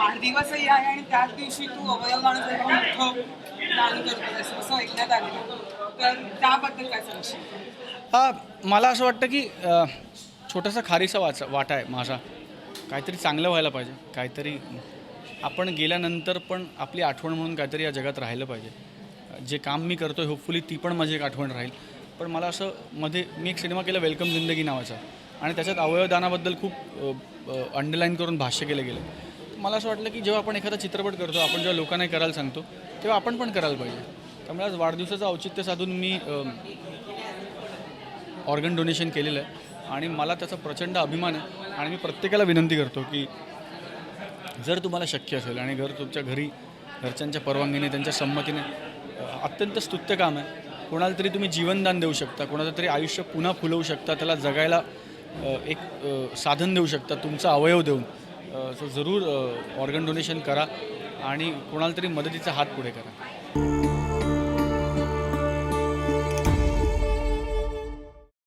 वाढदिवसही आहे आणि त्याच दिवशी तू अवयव दान मोठं दान करतोयस असं ऐकण्यात आलेलं. तर त्याबद्दल काय सांगशील? मला असं वाटतं की छोटासा खारीचा वाटा आहे माझा. काहीतरी चांगलं व्हायला पाहिजे, काहीतरी आपण गेल्यानंतर पण आपली आठवण म्हणून काहीतरी या जगात राहिलं पाहिजे. जे काम मी करतो आहे होपफुली ती पण माझी एक आठवण राहील. पण मला असं मध्ये मी एक सिनेमा केला वेलकम जिंदगी नावाचा आणि त्याच्यात अवयवदानाबद्दल खूप अंडरलाईन करून भाष्य केलं गेलं. मला असं वाटलं की जेव्हा आपण एखादा चित्रपट करतो, आपण जेव्हा लोकांना करायला सांगतो तेव्हा आपण पण करायला पाहिजे. त्यामुळे आज वाढदिवसाचं औचित्य साधून मी ऑर्गन डोनेशन केलेलं आहे आणि मला त्याचा प्रचंड अभिमान आहे. आणि मी प्रत्येकाला विनंती करतो की जर तुम्हाला शक्य असेल आणि तुमच्या घरच्यांच्या परवानगीने, त्यांच्या संमतीने, अत्यंत स्तुत्य काम आहे. कोणाला तरी तुम्ही जीवनदान देऊ शकता, कोणाचं तरी आयुष्य पुन्हा फुलवू शकता, त्याला जगायला एक साधन देऊ शकता तुमचा अवयव देऊन. सो जरूर ऑर्गन डोनेशन करा आणि कोणाला तरी मदतीचा हात पुढे करा.